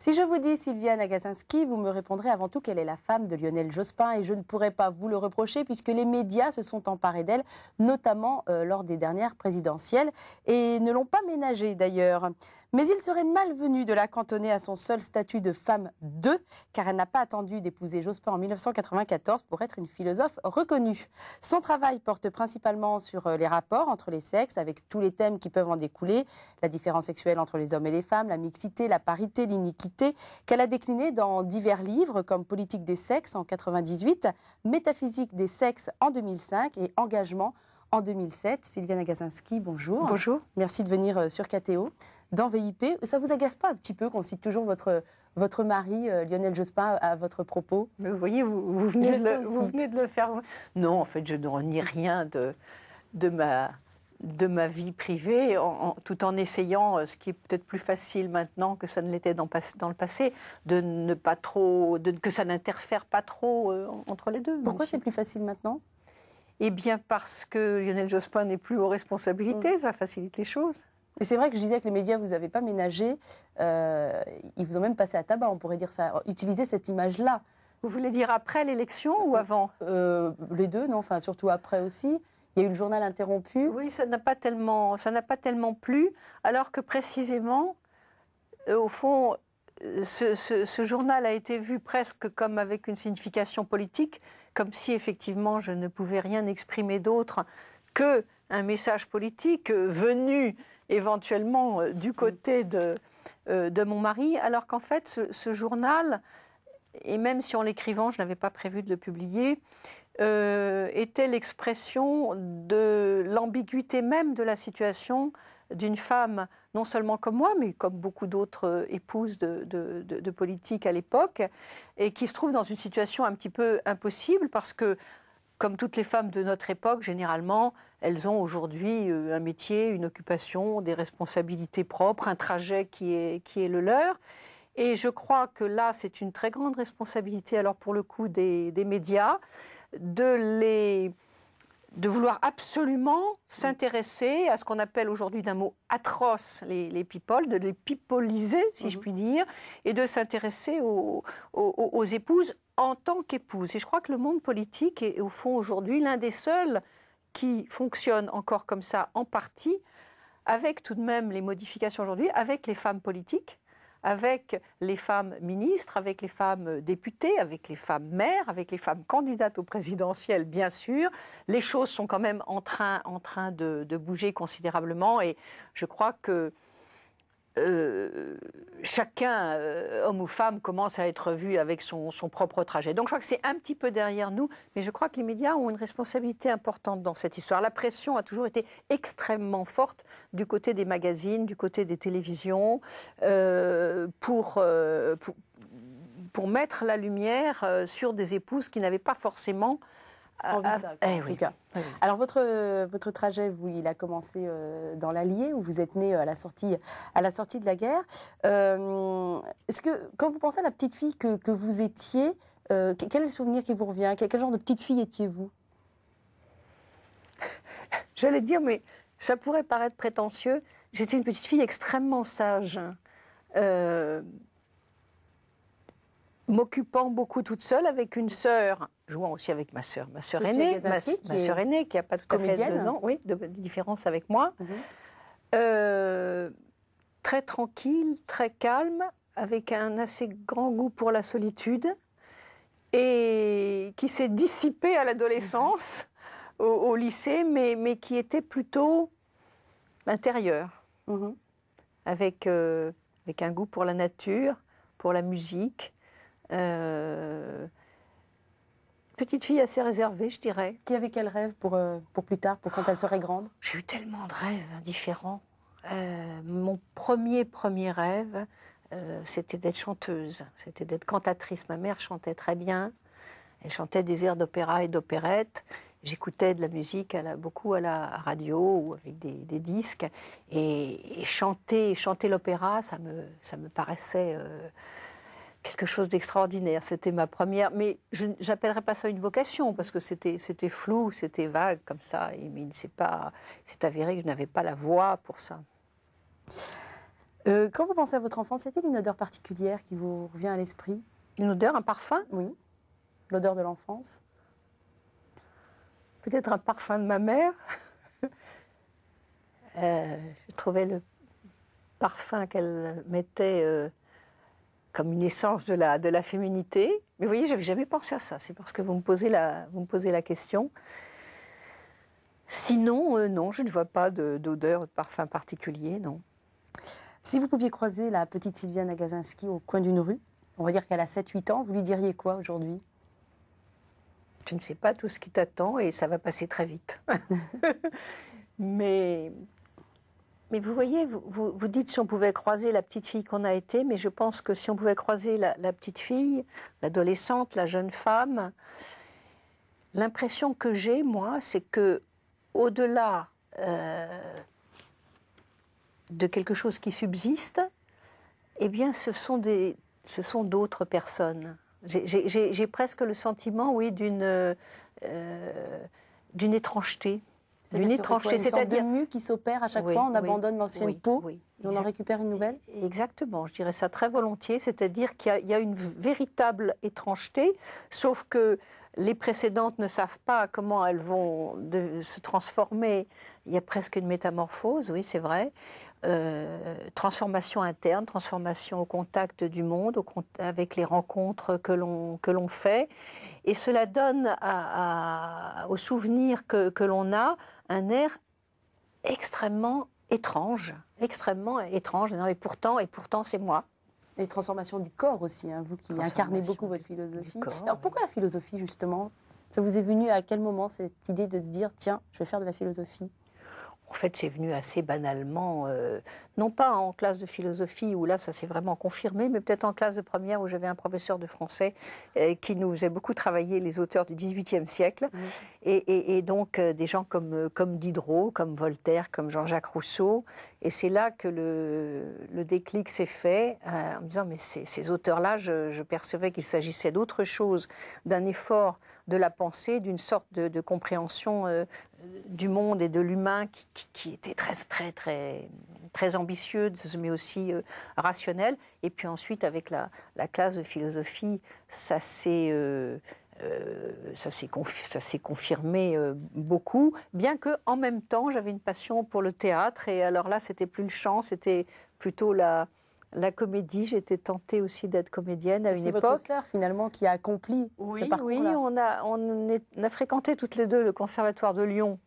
Si je vous dis Sylviane Agacinski, vous me répondrez avant tout qu'elle est la femme de Lionel Jospin et je ne pourrais pas vous le reprocher puisque les médias se sont emparés d'elle, notamment lors des dernières présidentielles et ne l'ont pas ménagée d'ailleurs. Mais il serait malvenu de la cantonner à son seul statut de femme 2, car elle n'a pas attendu d'épouser Jospin en 1994 pour être une philosophe reconnue. Son travail porte principalement sur les rapports entre les sexes, avec tous les thèmes qui peuvent en découler, la différence sexuelle entre les hommes et les femmes, la mixité, la parité, l'iniquité, qu'elle a décliné dans divers livres comme Politique des sexes en 1998, Métaphysique des sexes en 2005 et Engagement en 2007. Sylviane Agacinski, bonjour. Bonjour. Merci de venir sur KTO. Dans VIP, ça ne vous agace pas un petit peu qu'on cite toujours votre mari, Lionel Jospin, à votre propos? Vous voyez, vous venez de le faire. Non, en fait, je ne renie rien de ma vie privée, tout en essayant, ce qui est peut-être plus facile maintenant que ça ne l'était dans le passé, que ça n'interfère pas trop entre les deux. Pourquoi c'est plus facile maintenant? Eh bien, parce que Lionel Jospin n'est plus aux responsabilités, ça facilite les choses. Et c'est vrai que je disais que les médias, vous n'avez pas ménagé, ils vous ont même passé à tabac, on pourrait dire ça, utiliser cette image-là. Vous voulez dire après l'élection ou avant? Les deux, non, enfin surtout après aussi. Il y a eu le journal interrompu. Oui, ça n'a pas tellement plu, alors que précisément, au fond, ce journal a été vu presque comme avec une signification politique, comme si effectivement je ne pouvais rien exprimer d'autre qu'un message politique venu éventuellement du côté de mon mari, alors qu'en fait ce journal, et même si en l'écrivant je n'avais pas prévu de le publier, était l'expression de l'ambiguïté même de la situation d'une femme, non seulement comme moi, mais comme beaucoup d'autres épouses de politiques à l'époque, et qui se trouve dans une situation un petit peu impossible parce que, comme toutes les femmes de notre époque, généralement, elles ont aujourd'hui un métier, une occupation, des responsabilités propres, un trajet qui est le leur. Et je crois que là, c'est une très grande responsabilité, alors pour le coup, des médias, de vouloir absolument s'intéresser à ce qu'on appelle aujourd'hui d'un mot atroce les people, de les pipoliser, si je puis dire, et de s'intéresser aux épouses en tant qu'épouse. Et je crois que le monde politique est au fond aujourd'hui l'un des seuls qui fonctionne encore comme ça en partie, avec tout de même les modifications aujourd'hui, avec les femmes politiques, avec les femmes ministres, avec les femmes députées, avec les femmes maires, avec les femmes candidates au présidentiel, bien sûr. Les choses sont quand même en train de bouger considérablement et je crois que chacun, homme ou femme, commence à être vu avec son propre trajet. Donc je crois que c'est un petit peu derrière nous, mais je crois que les médias ont une responsabilité importante dans cette histoire. La pression a toujours été extrêmement forte du côté des magazines, du côté des télévisions, pour mettre la lumière sur des épouses qui n'avaient pas forcément envie de ça, en tout cas. Oui. Alors votre trajet, il a commencé dans l'Allier, où vous êtes né à la sortie de la guerre. Est-ce que, quand vous pensez à la petite fille que vous étiez, quel est le souvenir qui vous revient? Quel genre de petite fille étiez-vous? J'allais dire, mais ça pourrait paraître prétentieux, j'étais une petite fille extrêmeur sage. M'occupant beaucoup toute seule avec une sœur, jouant aussi avec ma sœur aînée, ma sœur aînée qui n'a pas tout à fait 2 ans, oui, de différence avec moi, très tranquille, très calme, avec un assez grand goût pour la solitude et qui s'est dissipée à l'adolescence, au lycée, mais qui était plutôt intérieure, avec un goût pour la nature, pour la musique. Petite fille assez réservée, je dirais. Qui avait quel rêve pour plus tard, pour quand elle serait grande? J'ai eu tellement de rêves différents. Mon premier rêve, c'était d'être chanteuse, c'était d'être cantatrice. Ma mère chantait très bien, elle chantait des airs d'opéra et d'opérette. J'écoutais de la musique beaucoup à la radio ou avec des disques. Et chanter l'opéra, ça me paraissait quelque chose d'extraordinaire. C'était ma première, mais je n'appellerais pas ça une vocation parce que c'était flou, c'était vague comme ça. Mais c'est avéré que je n'avais pas la voix pour ça. Quand vous pensez à votre enfance, y a-t-il une odeur particulière qui vous revient à l'esprit? Une odeur, un parfum? Oui, l'odeur de l'enfance. Peut-être un parfum de ma mère. Je trouvais le parfum qu'elle mettait comme une essence de la féminité. Mais vous voyez, je n'avais jamais pensé à ça. C'est parce que vous me posez la question. Sinon, non, je ne vois pas d'odeur, de parfum particulier, non. Si vous pouviez croiser la petite Sylviane Agacinski au coin d'une rue, on va dire qu'elle a 7-8 ans, vous lui diriez quoi aujourd'hui? Je ne sais pas tout ce qui t'attend et ça va passer très vite. mais vous voyez, vous dites si on pouvait croiser la petite fille qu'on a été, mais je pense que si on pouvait croiser la petite fille, l'adolescente, la jeune femme, l'impression que j'ai, moi, c'est que au-delà de quelque chose qui subsiste, eh bien, ce sont d'autres personnes. J'ai presque le sentiment, oui, d'une étrangeté. D'une étrangeté, c'est-à-dire une mue qui s'opère à chaque fois, on abandonne l'ancienne peau et on en récupère une nouvelle. Exactement, je dirais ça très volontiers, c'est-à-dire qu'il y a une véritable étrangeté, sauf que les précédentes ne savent pas comment elles vont se transformer. Il y a presque une métamorphose, oui, c'est vrai. Transformation interne, transformation au contact du monde, avec les rencontres que l'on fait. Et cela donne aux souvenirs que l'on a un air extrêmement étrange. Non, et pourtant c'est moi. Les transformations du corps aussi, hein, vous qui incarnez beaucoup votre philosophie. Alors pourquoi la philosophie justement? Ça vous est venu à quel moment cette idée de se dire tiens, je vais faire de la philosophie? En fait, c'est venu assez banalement, non pas en classe de philosophie, où là, ça s'est vraiment confirmé, mais peut-être en classe de première, où j'avais un professeur de français qui nous faisait beaucoup travailler les auteurs du XVIIIe siècle, et donc des gens comme Diderot, comme Voltaire, comme Jean-Jacques Rousseau. Et c'est là que le déclic s'est fait, en me disant, mais ces auteurs-là, je percevais qu'il s'agissait d'autre chose, d'un effort de la pensée, d'une sorte de compréhension du monde et de l'humain qui était très ambitieuse, mais aussi rationnelle. Et puis ensuite, avec la classe de philosophie, ça s'est confirmé beaucoup, bien qu'en même temps, j'avais une passion pour le théâtre. Et alors là, c'était plus le chant, c'était plutôt la comédie. J'étais tentée aussi d'être comédienne à une époque. C'est votre sœur finalement qui a accompli ce parcours-là. Oui, on a fréquenté toutes les deux le conservatoire de Lyon,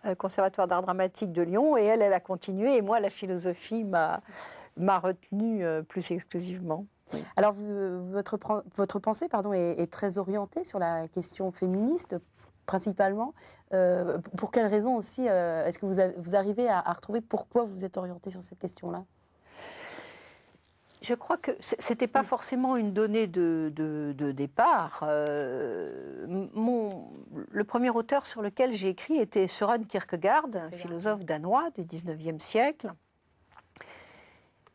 le conservatoire d'art dramatique de Lyon, et elle a continué, et moi la philosophie m'a retenue plus exclusivement. Oui. Alors votre pensée est très orientée sur la question féministe principalement. Pour quelles raisons aussi est-ce que vous arrivez à retrouver pourquoi vous êtes orientée sur cette question-là? Je crois que ce n'était pas forcément une donnée de départ. Le premier auteur sur lequel j'ai écrit était Søren Kierkegaard, un philosophe danois du XIXe siècle.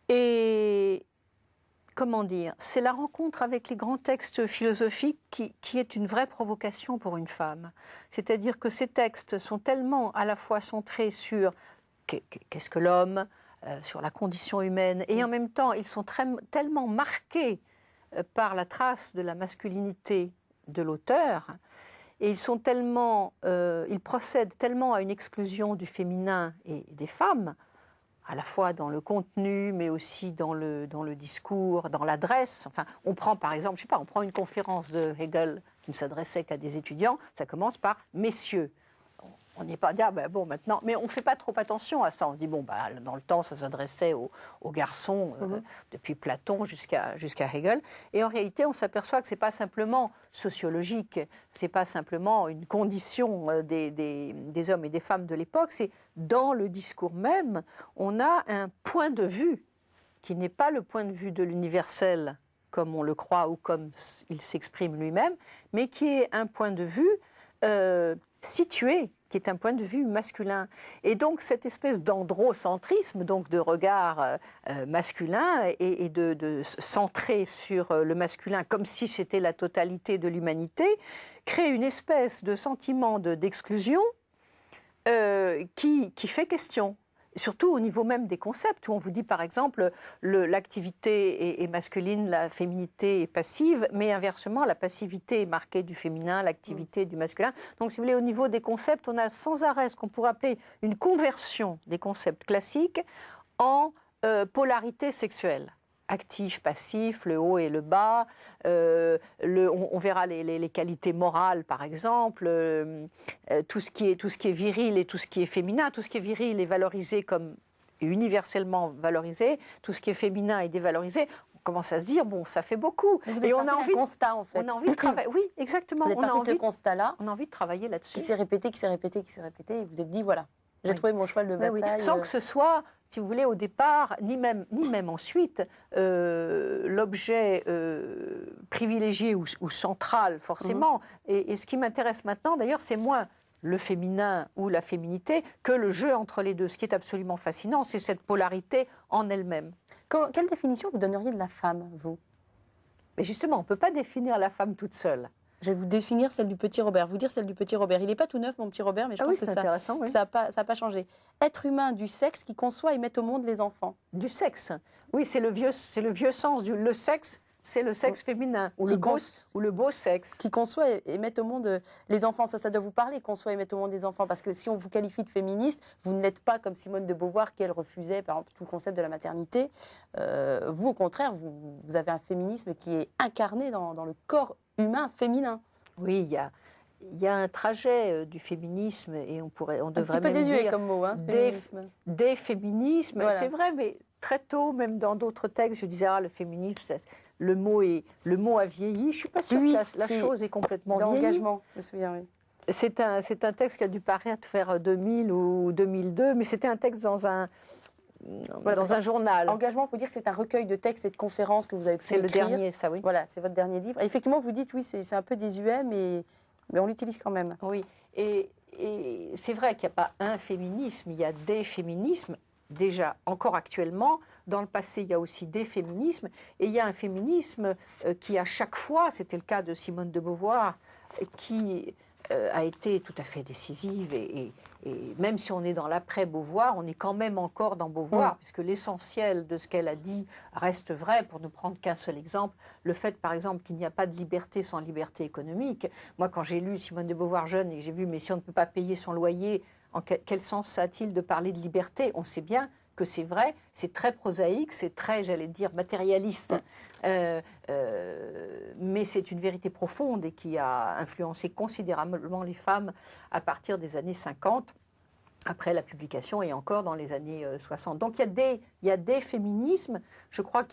Et comment dire, c'est la rencontre avec les grands textes philosophiques qui est une vraie provocation pour une femme. C'est-à-dire que ces textes sont tellement à la fois centrés sur qu'est-ce que l'homme, sur la condition humaine, et en même temps, ils sont tellement marqués par la trace de la masculinité de l'auteur, et ils procèdent tellement à une exclusion du féminin et des femmes, à la fois dans le contenu, mais aussi dans le discours, dans l'adresse. Enfin, on prend par exemple, je sais pas, on prend une conférence de Hegel qui ne s'adressait qu'à des étudiants, ça commence par « Messieurs ». On n'est pas dit, ah ben bon, maintenant, mais on ne fait pas trop attention à ça. On se dit, bon, bah, dans le temps, ça s'adressait aux garçons, depuis Platon jusqu'à Hegel. Et en réalité, on s'aperçoit que ce n'est pas simplement sociologique, ce n'est pas simplement une condition des hommes et des femmes de l'époque, c'est dans le discours même, on a un point de vue qui n'est pas le point de vue de l'universel, comme on le croit ou comme il s'exprime lui-même, mais qui est un point de vue situé, qui est un point de vue masculin. Et donc cette espèce d'androcentrisme, donc de regard masculin et de centré sur le masculin comme si c'était la totalité de l'humanité, crée une espèce de sentiment d'exclusion qui fait question. surtout au niveau même des concepts, où on vous dit par exemple l'activité est masculine, la féminité est passive, mais inversement, la passivité est marquée du féminin, l'activité du masculin. Donc si vous voulez, au niveau des concepts, on a sans arrêt ce qu'on pourrait appeler une conversion des concepts classiques en polarité sexuelle. Actif, passif, le haut et le bas. On verra les qualités morales, par exemple, tout ce qui est viril et tout ce qui est féminin. Tout ce qui est viril est valorisé comme universellement valorisé. Tout ce qui est féminin est dévalorisé. On commence à se dire, bon, ça fait beaucoup. Vous êtes parti d'un constat, en fait. On a envie de travailler. Oui, exactement. Vous êtes parti de ce constat-là. On a envie de travailler là-dessus. Qui s'est répété, et vous êtes dit, voilà, j'ai trouvé mon cheval de bataille. Oui. Sans que ce soit, si vous voulez, au départ, ni même ensuite, l'objet privilégié ou central, forcément. Et ce qui m'intéresse maintenant, d'ailleurs, c'est moins le féminin ou la féminité que le jeu entre les deux. Ce qui est absolument fascinant, c'est cette polarité en elle-même. Quelle définition vous donneriez de la femme, vous? Mais justement, on ne peut pas définir la femme toute seule. Je vais vous définir celle du petit Robert, vous dire celle du petit Robert. Il n'est pas tout neuf, mon petit Robert, mais je pense que ça n'a pas changé. Être humain du sexe qui conçoit et met au monde les enfants. Du sexe. Oui, c'est le vieux sens du le sexe. C'est le sexe féminin, ou le beau sexe. Qui conçoit et met au monde les enfants. Ça doit vous parler, conçoit et met au monde des enfants. Parce que si on vous qualifie de féministe, vous n'êtes pas comme Simone de Beauvoir, qui elle refusait, par exemple, tout le concept de la maternité. Vous, au contraire, vous avez un féminisme qui est incarné dans le corps humain féminin. Oui, il y a un trajet du féminisme, et on devrait même dire... Un petit peu désuet comme mot, hein, des féminismes. Voilà. C'est vrai, mais très tôt, même dans d'autres textes, je disais, le féminisme... Le mot a vieilli. Je ne suis pas sûre que la chose est complètement vieillie. D'engagement, je me souviens, oui. C'est un texte qui a dû paraître vers 2000 ou 2002, mais c'était un texte dans un journal. Engagement, il faut dire que c'est un recueil de textes et de conférences que vous avez pu écrire. C'est le dernier, ça, oui. Voilà, c'est votre dernier livre. Et effectivement, vous dites, oui, c'est un peu désuet, mais on l'utilise quand même. Oui, et c'est vrai qu'il n'y a pas un féminisme, il y a des féminismes. Déjà, encore actuellement, dans le passé, il y a aussi des féminismes, et il y a un féminisme qui, à chaque fois, c'était le cas de Simone de Beauvoir, qui a été tout à fait décisive, et même si on est dans l'après-Beauvoir, on est quand même encore dans Beauvoir, puisque l'essentiel de ce qu'elle a dit reste vrai. Pour ne prendre qu'un seul exemple, le fait, par exemple, qu'il n'y a pas de liberté sans liberté économique. Moi, quand j'ai lu Simone de Beauvoir jeune, et j'ai vu, mais si on ne peut pas payer son loyer, en quel sens ça a-t-il de parler de liberté? On sait bien que c'est vrai, c'est très prosaïque, c'est très, j'allais dire, matérialiste. Mais c'est une vérité profonde et qui a influencé considérablement les femmes à partir des années 50, après la publication, et encore dans les années 60. Donc il y a des féminismes. Je crois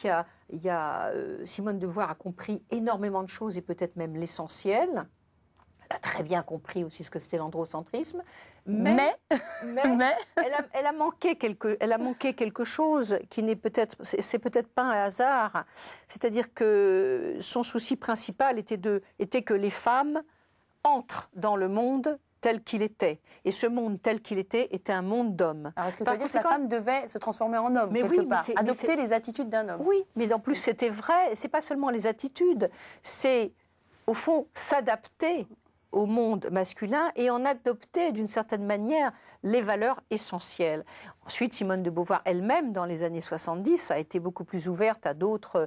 Simone de Beauvoir a compris énormément de choses, et peut-être même l'essentiel. Elle a très bien compris aussi ce que c'était l'androcentrisme, mais elle a manqué quelque chose qui n'est c'est peut-être pas un hasard. C'est-à-dire que son souci principal était que les femmes entrent dans le monde tel qu'il était. Et ce monde tel qu'il était un monde d'hommes. Alors, est-ce que ça veut dire que la femme devait se transformer en homme, quelque part, adopter les attitudes d'un homme? Oui, mais en plus, c'était vrai. C'est pas seulement les attitudes, c'est, au fond, s'adapter au monde masculin et en adopter d'une certaine manière les valeurs essentielles. Ensuite, Simone de Beauvoir elle-même, dans les années 70, a été beaucoup plus ouverte à d'autres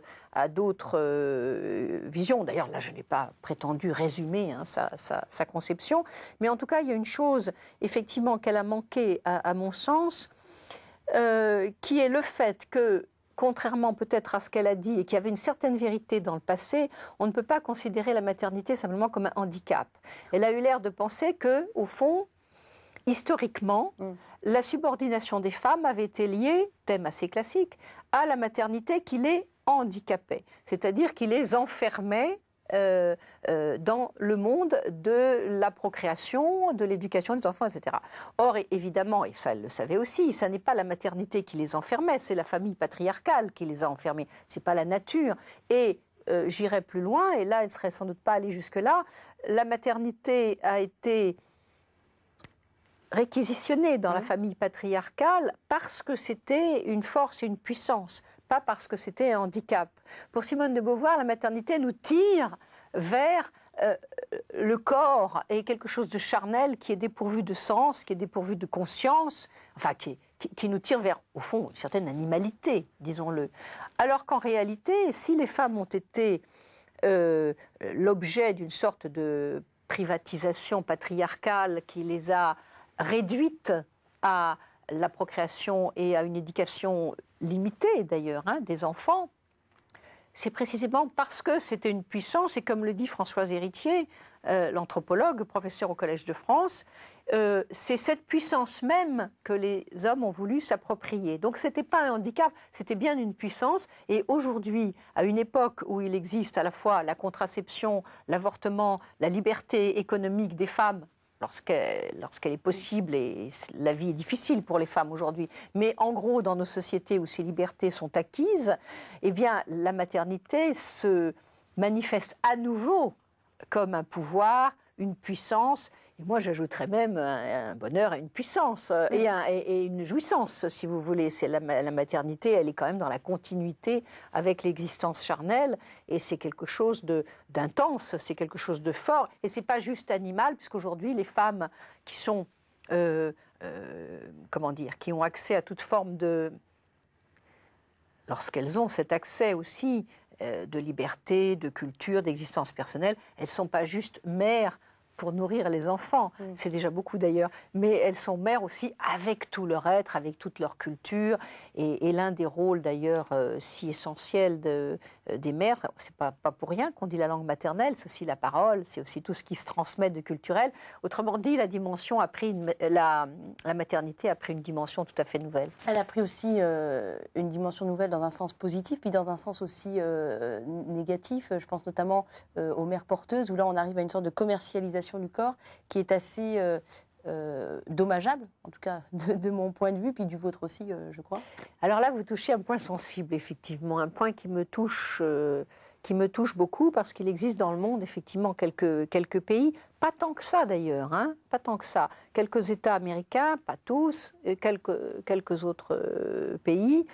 visions. D'ailleurs, là, je n'ai pas prétendu résumer sa conception, mais en tout cas, il y a une chose, effectivement, qu'elle a manqué, à mon sens, qui est le fait que, contrairement peut-être à ce qu'elle a dit et qui avait une certaine vérité dans le passé, on ne peut pas considérer la maternité simplement comme un handicap. Elle a eu l'air de penser que, au fond, historiquement, la subordination des femmes avait été liée, thème assez classique, à la maternité qui les handicapait, c'est-à-dire qui les enfermait dans le monde de la procréation, de l'éducation des enfants, etc. Or, évidemment, et ça elle le savait aussi, ça n'est pas la maternité qui les enfermait, c'est la famille patriarcale qui les a enfermés, c'est pas la nature. Et j'irai plus loin, et là, elle ne serait sans doute pas allée jusque-là, la maternité a été réquisitionnée dans la famille patriarcale parce que c'était une force et une puissance, pas parce que c'était un handicap. Pour Simone de Beauvoir, la maternité nous tire vers le corps est quelque chose de charnel qui est dépourvu de sens, qui est dépourvu de conscience, enfin qui nous tire vers, au fond, une certaine animalité, disons-le. Alors qu'en réalité, si les femmes ont été l'objet d'une sorte de privatisation patriarcale qui les a réduites à la procréation et à une éducation limitée, d'ailleurs, des enfants, c'est précisément parce que c'était une puissance, et comme le dit Françoise Héritier, l'anthropologue, professeur au Collège de France, c'est cette puissance même que les hommes ont voulu s'approprier. Donc ce n'était pas un handicap, c'était bien une puissance. Et aujourd'hui, à une époque où il existe à la fois la contraception, l'avortement, la liberté économique des femmes, lorsqu'elle est possible, et la vie est difficile pour les femmes aujourd'hui, mais en gros, dans nos sociétés où ces libertés sont acquises, eh bien, la maternité se manifeste à nouveau comme un pouvoir, une puissance, et moi j'ajouterais même un bonheur et une puissance, et une jouissance, si vous voulez. C'est la maternité, elle est quand même dans la continuité avec l'existence charnelle, et c'est quelque chose d'intense, c'est quelque chose de fort, et c'est pas juste animal, puisqu'aujourd'hui les femmes qui sont, qui ont accès à toute forme de... Lorsqu'elles ont cet accès aussi de liberté, de culture, d'existence personnelle, elles ne sont pas juste mères pour nourrir les enfants, c'est déjà beaucoup d'ailleurs, mais elles sont mères aussi avec tout leur être, avec toute leur culture, et l'un des rôles d'ailleurs si essentiels des mères, c'est pas pour rien qu'on dit la langue maternelle, c'est aussi la parole, c'est aussi tout ce qui se transmet de culturel. Autrement dit, la maternité a pris une dimension tout à fait nouvelle. Elle a pris aussi une dimension nouvelle dans un sens positif, puis dans un sens aussi négatif. Je pense notamment aux mères porteuses, où là on arrive à une sorte de commercialisation du corps qui est assez dommageable, en tout cas de mon point de vue, puis du vôtre aussi, je crois. Alors là, vous touchez un point sensible, effectivement, un point qui me touche beaucoup, parce qu'il existe dans le monde, effectivement, quelques pays, pas tant que ça d'ailleurs, pas tant que ça. Quelques États américains, pas tous, et quelques autres pays,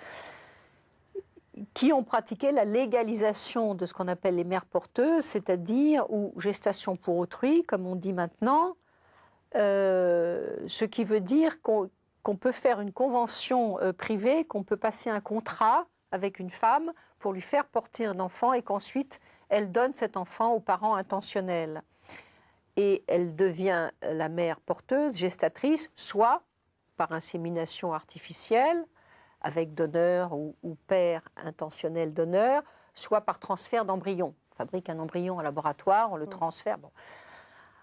qui ont pratiqué la légalisation de ce qu'on appelle les mères porteuses, c'est-à-dire, ou gestation pour autrui, comme on dit maintenant, ce qui veut dire qu'on peut faire une convention privée, qu'on peut passer un contrat avec une femme pour lui faire porter un enfant et qu'ensuite elle donne cet enfant aux parents intentionnels. Et elle devient la mère porteuse, gestatrice, soit par insémination artificielle, avec donneur ou père intentionnel donneur, soit par transfert d'embryon. On fabrique un embryon en laboratoire, on le transfère. Bon.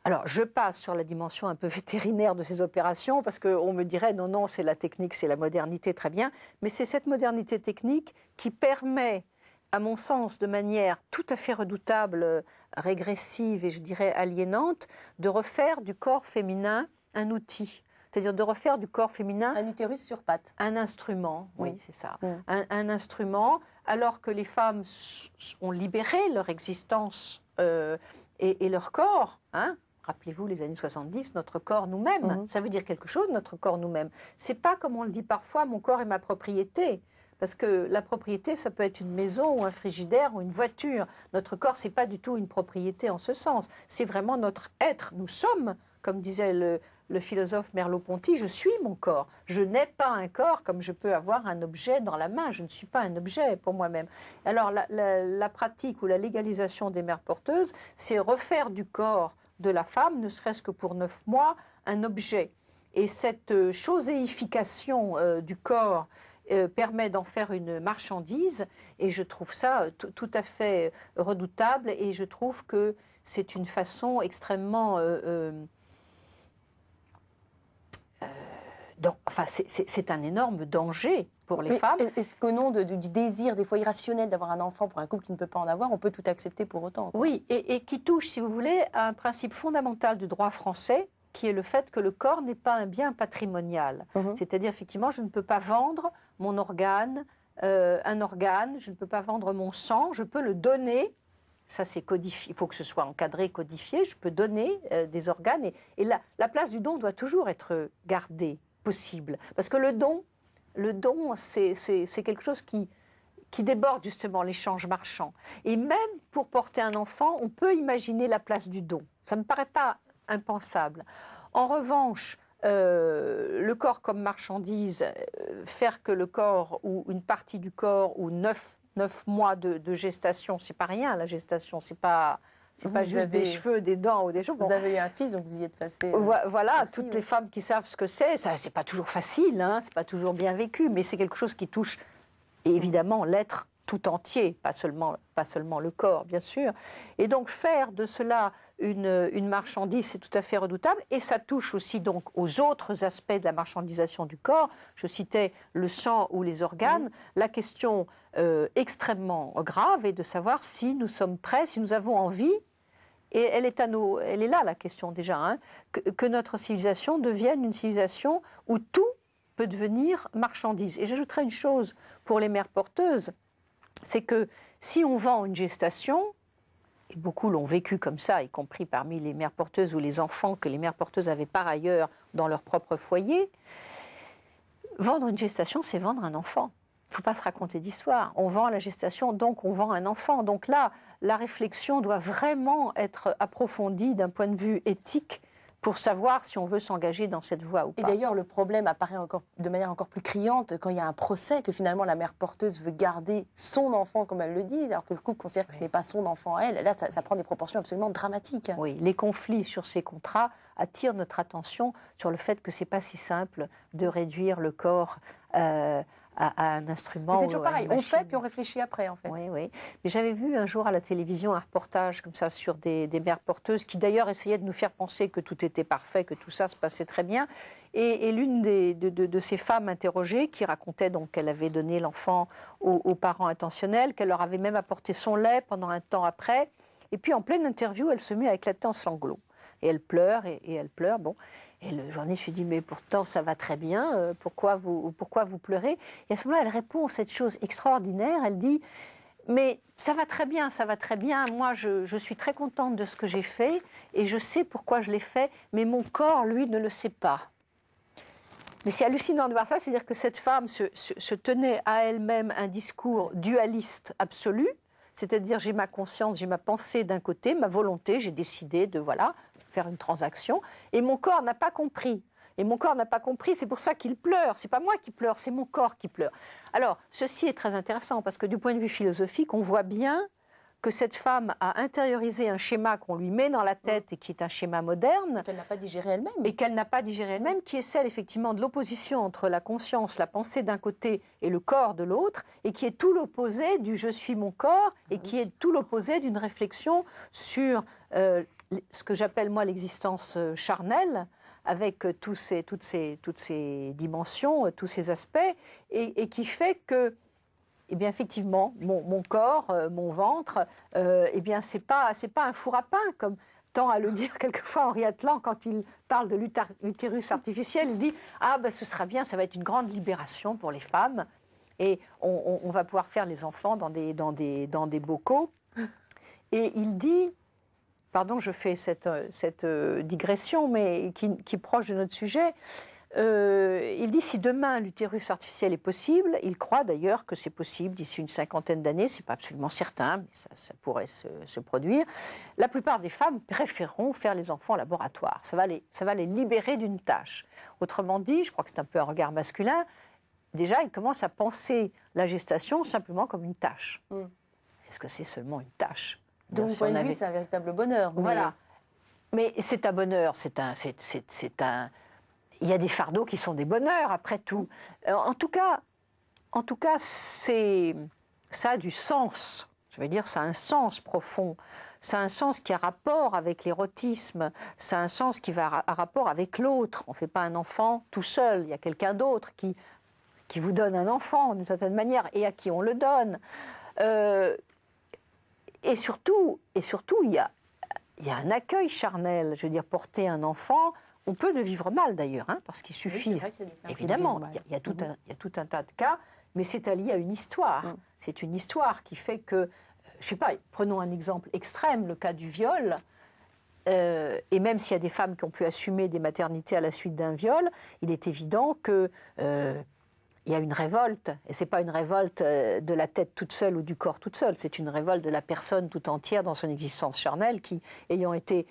Alors, je passe sur la dimension un peu vétérinaire de ces opérations, parce qu'on me dirait, non, c'est la technique, c'est la modernité, très bien, mais c'est cette modernité technique qui permet, à mon sens, de manière tout à fait redoutable, régressive et je dirais aliénante, de refaire du corps féminin un outil. C'est-à-dire de refaire du corps féminin... Un utérus sur pattes. Un instrument, oui, c'est ça. Un instrument, alors que les femmes ont libéré leur existence et leur corps. Rappelez-vous, les années 70, notre corps nous-mêmes. Ça veut dire quelque chose, notre corps nous-mêmes. C'est pas, comme on le dit parfois, mon corps est ma propriété. Parce que la propriété, ça peut être une maison ou un frigidaire ou une voiture. Notre corps, c'est pas du tout une propriété en ce sens. C'est vraiment notre être. Nous sommes, comme disait le philosophe Merleau-Ponty, je suis mon corps. Je n'ai pas un corps comme je peux avoir un objet dans la main. Je ne suis pas un objet pour moi-même. Alors la pratique ou la légalisation des mères porteuses, c'est refaire du corps de la femme, ne serait-ce que pour 9 mois, un objet. Et cette choséification du corps permet d'en faire une marchandise, et je trouve ça tout à fait redoutable, et je trouve que c'est une façon extrêmement... c'est un énorme danger pour les femmes. Est-ce qu'au nom du désir, des fois irrationnel, d'avoir un enfant pour un couple qui ne peut pas en avoir, on peut tout accepter pour autant, quoi. Oui, et qui touche, si vous voulez, à un principe fondamental du droit français, qui est le fait que le corps n'est pas un bien patrimonial. C'est-à-dire, effectivement, je ne peux pas vendre mon organe, un organe, je ne peux pas vendre mon sang, je peux le donner. Ça, c'est codifié. Il faut que ce soit encadré, codifié. Je peux donner des organes. Et la place du don doit toujours être gardée, possible. Parce que le don c'est quelque chose qui qui déborde justement l'échange marchand. Et même pour porter un enfant, on peut imaginer la place du don. Ça ne me paraît pas impensable. En revanche, le corps comme marchandise, faire que le corps ou une partie du corps ou 9 mois de gestation, c'est pas rien. La gestation, c'est pas juste des cheveux, des dents ou des choses. Vous avez eu un fils, donc vous y êtes passé. Voilà, aussi, toutes les femmes qui savent ce que c'est pas toujours facile, hein, c'est pas toujours bien vécu, mais c'est quelque chose qui touche évidemment l'être tout entier, pas seulement le corps, bien sûr. Et donc faire de cela une marchandise, c'est tout à fait redoutable. Et ça touche aussi donc aux autres aspects de la marchandisation du corps. Je citais le sang ou les organes. La question extrêmement grave est de savoir si nous sommes prêts, si nous avons envie. Et elle est là la question déjà, hein, que notre civilisation devienne une civilisation où tout peut devenir marchandise. Et j'ajouterai une chose pour les mères porteuses, c'est que si on vend une gestation, et beaucoup l'ont vécu comme ça, y compris parmi les mères porteuses ou les enfants que les mères porteuses avaient par ailleurs dans leur propre foyer, vendre une gestation, c'est vendre un enfant. Il ne faut pas se raconter d'histoire. On vend la gestation, donc on vend un enfant. Donc là, la réflexion doit vraiment être approfondie d'un point de vue éthique pour savoir si on veut s'engager dans cette voie ou pas. Et d'ailleurs, le problème apparaît de manière encore plus criante quand il y a un procès, que finalement la mère porteuse veut garder son enfant, comme elle le dit, alors que le couple considère que ce n'est pas son enfant à elle. Là, ça prend des proportions absolument dramatiques. Oui, les conflits sur ces contrats attirent notre attention sur le fait que ce n'est pas si simple de réduire le corps à un instrument. C'est toujours pareil, on fait puis on réfléchit après en fait. Oui, oui. Mais j'avais vu un jour à la télévision un reportage comme ça sur des mères porteuses qui d'ailleurs essayaient de nous faire penser que tout était parfait, que tout ça se passait très bien. Et l'une de ces femmes interrogées qui racontait donc qu'elle avait donné l'enfant aux parents intentionnels, qu'elle leur avait même apporté son lait pendant un temps après. Et puis en pleine interview, elle se met à éclater en sanglots. Et elle pleure, et elle pleure. Bon. Et le journaliste lui dit, mais pourtant ça va très bien, pourquoi vous pleurez? Et à ce moment-là, elle répond cette chose extraordinaire, elle dit, mais ça va très bien, moi je suis très contente de ce que j'ai fait, et je sais pourquoi je l'ai fait, mais mon corps, lui, ne le sait pas. Mais c'est hallucinant de voir ça, c'est-à-dire que cette femme se tenait à elle-même un discours dualiste absolu, c'est-à-dire j'ai ma conscience, j'ai ma pensée d'un côté, ma volonté, j'ai décidé de, faire une transaction, et mon corps n'a pas compris. Et mon corps n'a pas compris, c'est pour ça qu'il pleure. C'est pas moi qui pleure, c'est mon corps qui pleure. Alors, ceci est très intéressant, parce que du point de vue philosophique, on voit bien que cette femme a intériorisé un schéma qu'on lui met dans la tête et qui est un schéma moderne. Qu'elle n'a pas digéré elle-même. Et qu'elle n'a pas digéré elle-même, qui est celle effectivement de l'opposition entre la conscience, la pensée d'un côté et le corps de l'autre, et qui est tout l'opposé du « je suis mon corps », et qui est tout l'opposé d'une réflexion sur ce que j'appelle moi l'existence charnelle, avec toutes ces dimensions, tous ces aspects, et qui fait que, eh bien, effectivement, mon corps, mon ventre, eh bien, c'est pas un four à pain, comme tend à le dire quelquefois Henri Atlan quand il parle de l'utérus artificiel. Il dit « Ah, ben, ce sera bien, ça va être une grande libération pour les femmes, et on va pouvoir faire les enfants dans des bocaux. » Et il dit... Pardon, je fais cette digression, mais qui est proche de notre sujet. Il dit, si demain l'utérus artificiel est possible, il croit d'ailleurs que c'est possible d'ici une 50aine d'années, ce n'est pas absolument certain, mais ça pourrait se produire, la plupart des femmes préféreront faire les enfants en laboratoire. Ça va les libérer d'une tâche. Autrement dit, je crois que c'est un peu un regard masculin, déjà, ils commencent à penser la gestation simplement comme une tâche. Est-ce que c'est seulement une tâche? Donc, du point de vue, c'est un véritable bonheur. Voilà. Mais c'est un bonheur, il y a des fardeaux qui sont des bonheurs, après tout. En tout cas, ça a du sens. Je veux dire, ça a un sens profond. Ça a un sens qui a rapport avec l'érotisme. Ça a un sens qui va à rapport avec l'autre. On ne fait pas un enfant tout seul. Il y a quelqu'un d'autre qui vous donne un enfant, d'une certaine manière, et à qui on le donne. Et surtout, il y a un accueil charnel. Je veux dire, porter un enfant, on peut le vivre mal d'ailleurs, hein, parce qu'il suffit, oui, c'est vrai évidemment, il y a tout un tas de cas, mais c'est lié à une histoire. C'est une histoire qui fait que, je ne sais pas, prenons un exemple extrême, le cas du viol, et même s'il y a des femmes qui ont pu assumer des maternités à la suite d'un viol, il est évident que il y a une révolte, et ce n'est pas une révolte de la tête toute seule ou du corps toute seule, c'est une révolte de la personne tout entière dans son existence charnelle qui, ayant été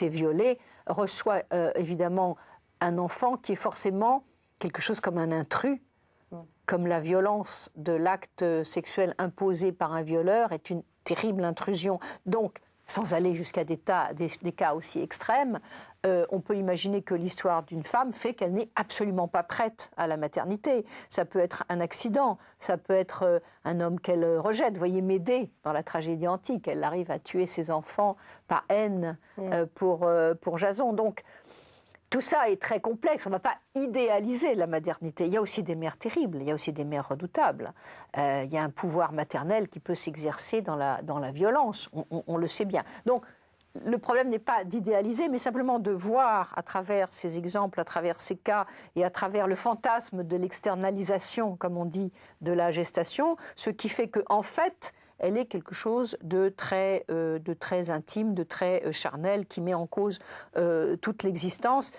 violée, reçoit évidemment un enfant qui est forcément quelque chose comme un intrus, comme la violence de l'acte sexuel imposé par un violeur est une terrible intrusion. Donc, sans aller jusqu'à des cas aussi extrêmes, on peut imaginer que l'histoire d'une femme fait qu'elle n'est absolument pas prête à la maternité. Ça peut être un accident, ça peut être un homme qu'elle rejette. Vous voyez Médée dans la tragédie antique, elle arrive à tuer ses enfants par haine pour Jason. Donc tout ça est très complexe, on ne va pas idéaliser la maternité. Il y a aussi des mères terribles, il y a aussi des mères redoutables. Il y a un pouvoir maternel qui peut s'exercer dans la violence, on le sait bien. Donc le problème n'est pas d'idéaliser, mais simplement de voir à travers ces exemples, à travers ces cas et à travers le fantasme de l'externalisation, comme on dit, de la gestation, ce qui fait qu'en fait, elle est quelque chose de très intime, de très charnel, qui met en cause toute l'existence.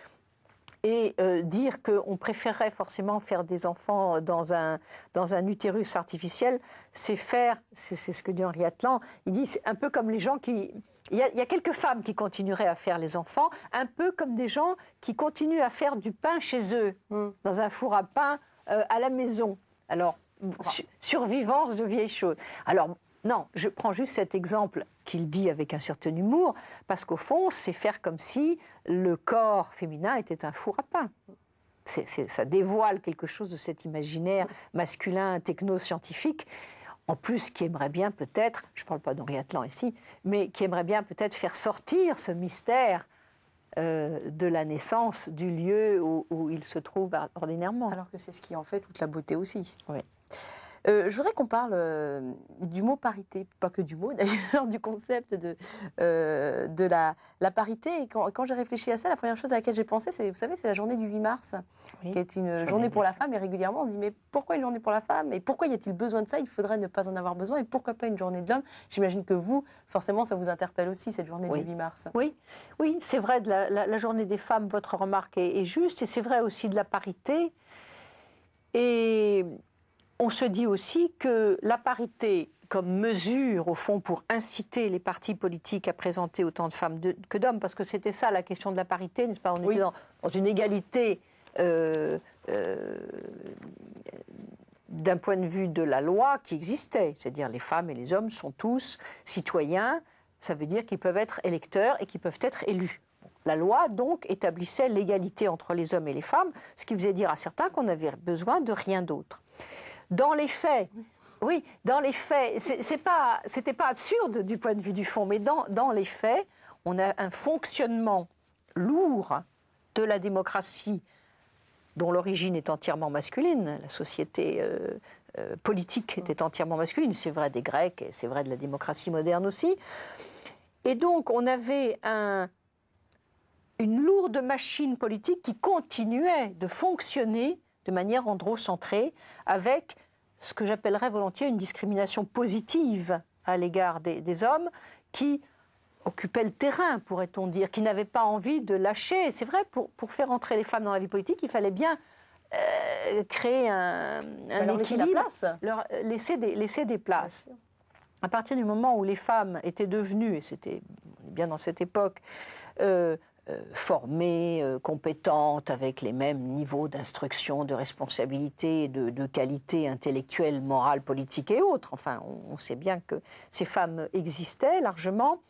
Et dire qu'on préférerait forcément faire des enfants dans un utérus artificiel, c'est ce que dit Henri Atlan, il dit c'est un peu comme les gens qui... Il y a quelques femmes qui continueraient à faire les enfants, un peu comme des gens qui continuent à faire du pain chez eux, dans un four à pain à la maison. Alors, survivance de vieilles choses. Alors, non, je prends juste cet exemple qu'il dit avec un certain humour, parce qu'au fond, c'est faire comme si le corps féminin était un four à pain. Ça dévoile quelque chose de cet imaginaire masculin techno-scientifique, en plus qui aimerait bien peut-être, je ne parle pas d'Henri Atlan ici, mais qui aimerait bien peut-être faire sortir ce mystère de la naissance, du lieu où il se trouve ordinairement. Alors que c'est ce qui en fait toute la beauté aussi. Oui. Je voudrais qu'on parle du mot parité, pas que du mot d'ailleurs, du concept de la parité. Et quand j'ai réfléchi à ça, la première chose à laquelle j'ai pensé, c'est, vous savez, c'est la journée du 8 mars, qui est une journée pour la femme. Et régulièrement, on se dit, mais pourquoi une journée pour la femme? Et pourquoi y a-t-il besoin de ça? Il faudrait ne pas en avoir besoin. Et pourquoi pas une journée de l'homme? J'imagine que vous, forcément, ça vous interpelle aussi, cette journée du 8 mars. Oui, c'est vrai, de la journée des femmes, votre remarque est juste. Et c'est vrai aussi de la parité. Et on se dit aussi que la parité, comme mesure, au fond, pour inciter les partis politiques à présenter autant de femmes que d'hommes, parce que c'était ça la question de la parité, n'est-ce pas? On était dans une égalité d'un point de vue de la loi qui existait, c'est-à-dire les femmes et les hommes sont tous citoyens, ça veut dire qu'ils peuvent être électeurs et qu'ils peuvent être élus. La loi, donc, établissait l'égalité entre les hommes et les femmes, ce qui faisait dire à certains qu'on avait besoin de rien d'autre. Dans les faits, c'était pas absurde du point de vue du fond, mais dans les faits, on a un fonctionnement lourd de la démocratie dont l'origine est entièrement masculine. La société politique était entièrement masculine. C'est vrai des Grecs et c'est vrai de la démocratie moderne aussi. Et donc, on avait une lourde machine politique qui continuait de fonctionner de manière androcentrée, avec ce que j'appellerais volontiers une discrimination positive à l'égard des hommes qui occupaient le terrain, pourrait-on dire, qui n'avaient pas envie de lâcher. C'est vrai, pour faire entrer les femmes dans la vie politique, il fallait bien créer un équilibre, leur laisser des places. À partir du moment où les femmes étaient devenues, et c'était bien dans cette époque, formées, compétentes, avec les mêmes niveaux d'instruction, de responsabilité, de qualité intellectuelle, morale, politique et autres. Enfin, on sait bien que ces femmes existaient largement.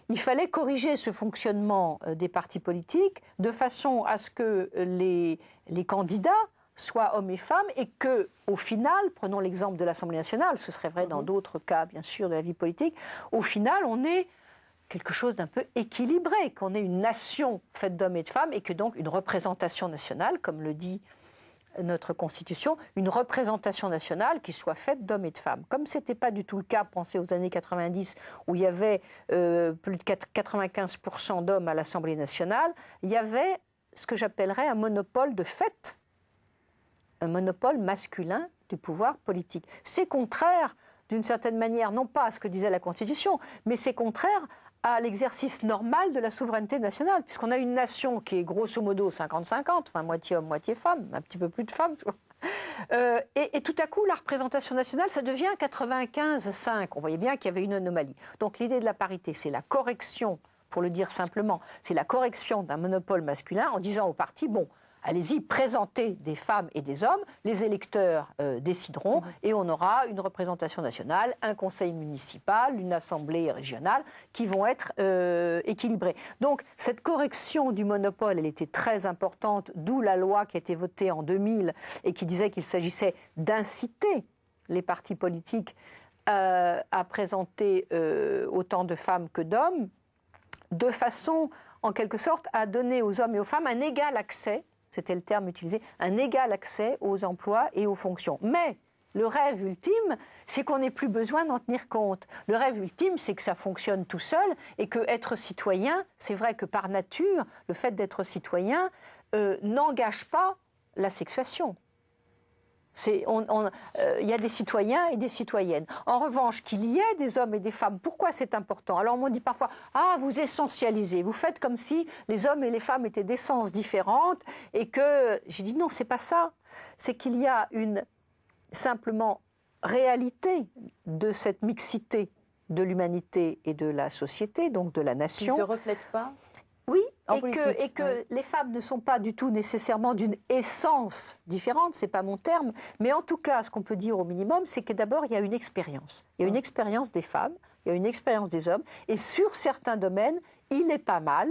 Il fallait corriger ce fonctionnement des partis politiques de façon à ce que les candidats soient hommes et femmes et que, au final, prenons l'exemple de l'Assemblée nationale, ce serait vrai dans d'autres cas, bien sûr, de la vie politique, au final, on est quelque chose d'un peu équilibré, qu'on ait une nation faite d'hommes et de femmes et que donc une représentation nationale, comme le dit notre Constitution, une représentation nationale qui soit faite d'hommes et de femmes. Comme ce n'était pas du tout le cas, pensez aux années 90, où il y avait plus de 95% d'hommes à l'Assemblée nationale, il y avait ce que j'appellerais un monopole de fait, un monopole masculin du pouvoir politique. C'est contraire, d'une certaine manière, non pas à ce que disait la Constitution, mais c'est contraire à l'exercice normal de la souveraineté nationale, puisqu'on a une nation qui est grosso modo 50-50, enfin moitié homme, moitié femme, un petit peu plus de femmes. Et tout à coup, la représentation nationale, ça devient 95-5. On voyait bien qu'il y avait une anomalie. Donc l'idée de la parité, c'est la correction, pour le dire simplement, c'est la correction d'un monopole masculin en disant aux partis, bon, allez-y, présentez des femmes et des hommes, les électeurs décideront et on aura une représentation nationale, un conseil municipal, une assemblée régionale qui vont être équilibrées. Donc cette correction du monopole, elle était très importante, d'où la loi qui a été votée en 2000 et qui disait qu'il s'agissait d'inciter les partis politiques à présenter autant de femmes que d'hommes, de façon, en quelque sorte, à donner aux hommes et aux femmes un égal accès, c'était le terme utilisé, un égal accès aux emplois et aux fonctions. Mais le rêve ultime, c'est qu'on n'ait plus besoin d'en tenir compte. Le rêve ultime, c'est que ça fonctionne tout seul et qu'être citoyen, c'est vrai que par nature, le fait d'être citoyen n'engage pas la sexuation. Il y a des citoyens et des citoyennes. En revanche, qu'il y ait des hommes et des femmes, pourquoi c'est important? Alors on me dit parfois, ah, vous essentialisez, vous faites comme si les hommes et les femmes étaient d'essence différentes et que... J'ai dit non, c'est pas ça. C'est qu'il y a une simplement réalité de cette mixité de l'humanité et de la société, donc de la nation. Qui ne se reflète pas? Oui, et que les femmes ne sont pas du tout nécessairement d'une essence différente, ce n'est pas mon terme, mais en tout cas, ce qu'on peut dire au minimum, c'est que d'abord, il y a une expérience. Il y a une expérience des femmes, il y a une expérience des hommes, et sur certains domaines, il est pas mal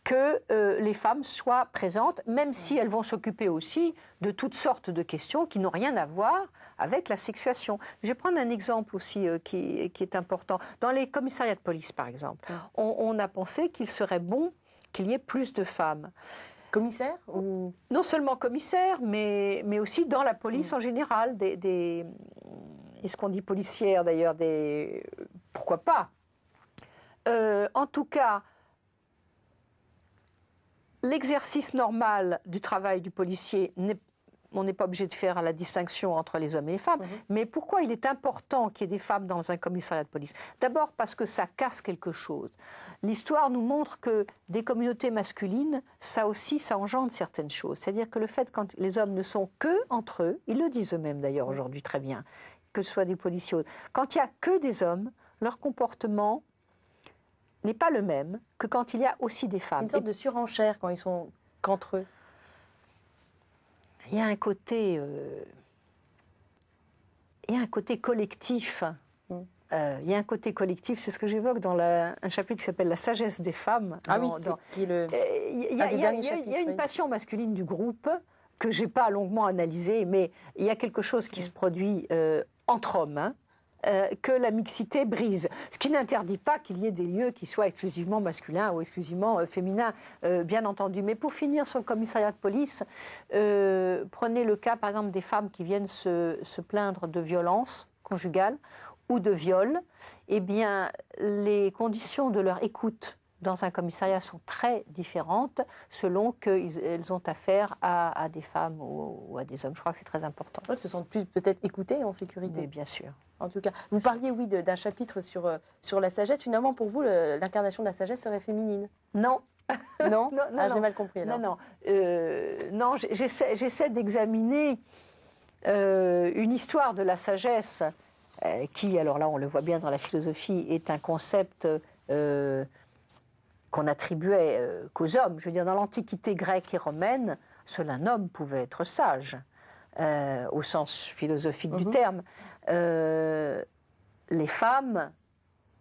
que les femmes soient présentes, même si elles vont s'occuper aussi de toutes sortes de questions qui n'ont rien à voir avec la sexuation. Je vais prendre un exemple aussi qui est important. Dans les commissariats de police, par exemple, on a pensé qu'il serait bon qu'il y ait plus de femmes. Commissaires ou... Non seulement commissaires, mais aussi dans la police en général. Est-ce qu'on dit policières d'ailleurs? Pourquoi pas? En tout cas, l'exercice normal du travail du policier, on n'est pas obligé de faire la distinction entre les hommes et les femmes, mais pourquoi il est important qu'il y ait des femmes dans un commissariat de police? D'abord parce que ça casse quelque chose. L'histoire nous montre que des communautés masculines, ça aussi, ça engendre certaines choses. C'est-à-dire que le fait quand les hommes ne sont que entre eux, ils le disent eux-mêmes d'ailleurs aujourd'hui très bien, que ce soit des policiers, quand il n'y a que des hommes, leur comportement n'est pas le même que quand il y a aussi des femmes. Une sorte de surenchère quand ils sont qu'entre eux. Il y a un côté, collectif. Il y a un côté collectif, c'est ce que j'évoque dans un chapitre qui s'appelle « La sagesse des femmes ». Ah oui, qui est le... Il y a une passion masculine du groupe que je n'ai pas longuement analysée, mais il y a quelque chose qui se produit entre hommes, hein, que la mixité brise. Ce qui n'interdit pas qu'il y ait des lieux qui soient exclusivement masculins ou exclusivement féminins, bien entendu. Mais pour finir sur le commissariat de police, prenez le cas, par exemple, des femmes qui viennent se plaindre de violences conjugales ou de viol. Eh bien, les conditions de leur écoute dans un commissariat sont très différentes selon qu'elles ont affaire à des femmes ou à des hommes. Je crois que c'est très important. Elles se sentent plus peut-être écoutées en sécurité. Mais bien sûr. En tout cas, vous parliez, oui, d'un chapitre sur la sagesse. Finalement, pour vous, l'incarnation de la sagesse serait féminine? Non. Non, non, je l'ai mal compris alors. Non, j'essaie d'examiner une histoire de la sagesse qui, alors là, on le voit bien dans la philosophie, est un concept qu'on attribuait qu'aux hommes. Je veux dire, dans l'Antiquité grecque et romaine, seul un homme pouvait être sage, au sens philosophique du terme. Les femmes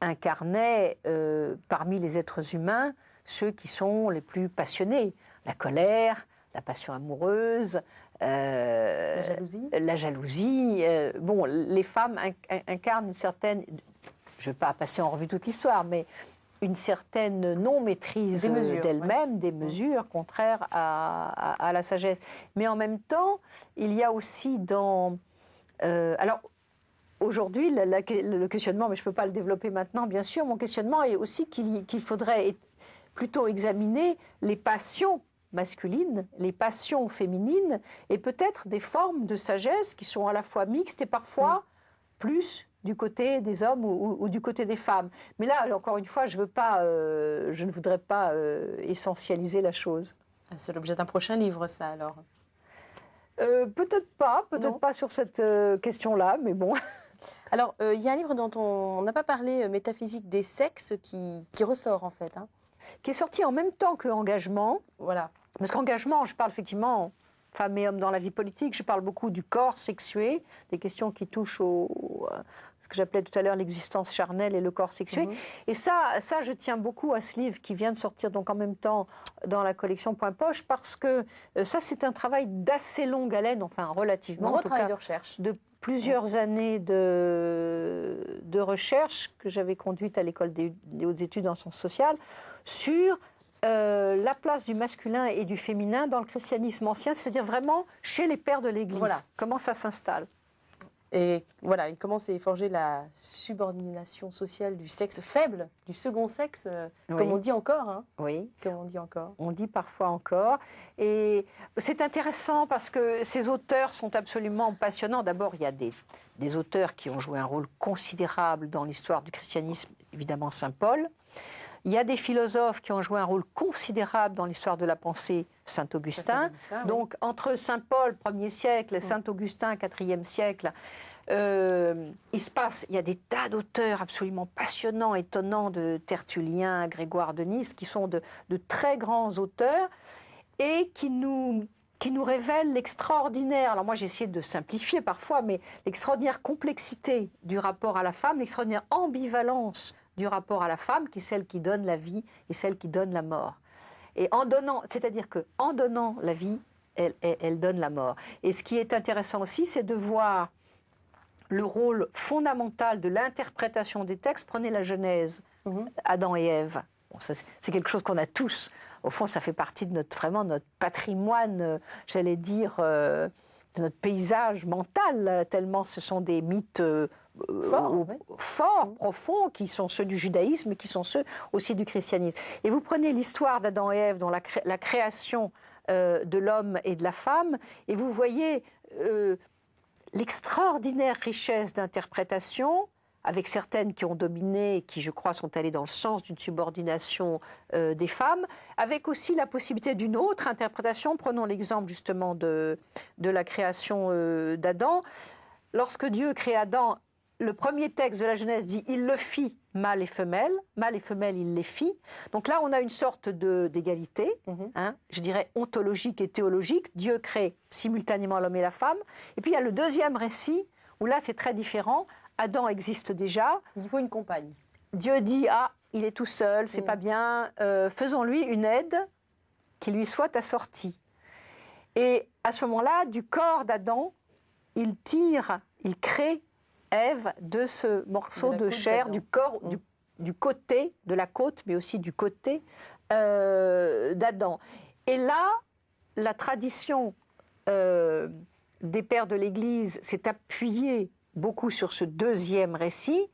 incarnaient parmi les êtres humains ceux qui sont les plus passionnés. La colère, la passion amoureuse, la jalousie. Bon, les femmes incarnent une certaine... Je ne vais pas passer en revue toute l'histoire, mais une certaine non-maîtrise d'elle-même, des mesures contraires à la sagesse. Mais en même temps, il y a aussi dans... alors, aujourd'hui, le questionnement, mais je ne peux pas le développer maintenant, bien sûr, mon questionnement est aussi qu'il faudrait plutôt examiner les passions masculines, les passions féminines, et peut-être des formes de sagesse qui sont à la fois mixtes et parfois plus du côté des hommes ou du côté des femmes. Mais là, encore une fois, je ne voudrais pas essentialiser la chose. C'est l'objet d'un prochain livre, ça, alors? Peut-être pas sur cette question-là, mais bon. Alors, il y a un livre dont on n'a pas parlé, Métaphysique des sexes, qui ressort, en fait. Hein. Qui est sorti en même temps que Engagement. Voilà. Parce qu'Engagement, je parle effectivement femmes et hommes dans la vie politique, je parle beaucoup du corps sexué, des questions qui touchent ce que j'appelais tout à l'heure l'existence charnelle et le corps sexué. Et ça, je tiens beaucoup à ce livre qui vient de sortir donc en même temps dans la collection Point Poche, parce que ça, c'est un travail d'assez longue haleine, enfin relativement. Gros travail de recherche. De plusieurs années de recherche que j'avais conduite à l'école des hautes études en sciences sociales sur la place du masculin et du féminin dans le christianisme ancien, c'est-à-dire vraiment chez les pères de l'Église. Voilà. Comment ça s'installe. Et voilà, il commence à forger la subordination sociale du sexe faible, du second sexe, comme on dit encore. Hein. Oui. Comme on dit encore. On dit parfois encore. Et c'est intéressant parce que ces auteurs sont absolument passionnants. D'abord, il y a des auteurs qui ont joué un rôle considérable dans l'histoire du christianisme, évidemment Saint Paul. Il y a des philosophes qui ont joué un rôle considérable dans l'histoire de la pensée, Saint Augustin. Donc, entre Saint Paul, 1er siècle, et Saint Augustin, 4e siècle, il y a des tas d'auteurs absolument passionnants, étonnants, de Tertullien, Grégoire de Nice, qui sont de très grands auteurs et qui nous révèlent l'extraordinaire, alors moi j'ai essayé de simplifier parfois, mais l'extraordinaire complexité du rapport à la femme, l'extraordinaire ambivalence du rapport à la femme, qui est celle qui donne la vie et celle qui donne la mort. Et c'est-à-dire qu'en donnant la vie, elle donne la mort. Et ce qui est intéressant aussi, c'est de voir le rôle fondamental de l'interprétation des textes. Prenez la Genèse, Adam et Ève. Bon, ça, c'est quelque chose qu'on a tous. Au fond, ça fait partie de notre patrimoine, j'allais dire, de notre paysage mental, tellement ce sont des mythes forts, profonds, qui sont ceux du judaïsme, qui sont ceux aussi du christianisme. Et vous prenez l'histoire d'Adam et Ève, dans la création de l'homme et de la femme, et vous voyez l'extraordinaire richesse d'interprétation, avec certaines qui ont dominé et qui, je crois, sont allées dans le sens d'une subordination des femmes, avec aussi la possibilité d'une autre interprétation. Prenons l'exemple justement de la création d'Adam. Lorsque Dieu crée Adam, le premier texte de la Genèse dit « il le fit mâle et femelle », il les fit. Donc là, on a une sorte d'égalité, je dirais ontologique et théologique. Dieu crée simultanément l'homme et la femme. Et puis il y a le deuxième récit, où là c'est très différent. Adam existe déjà. Il faut une compagne. Dieu dit « ah, il est tout seul, c'est pas bien, faisons-lui une aide qui lui soit assortie ». Et à ce moment-là, du corps d'Adam, il crée Ève de ce morceau de chair, du corps, du côté, de la côte, mais aussi du côté d'Adam. Et là, la tradition des pères de l'Église s'est appuyée beaucoup sur ce deuxième récit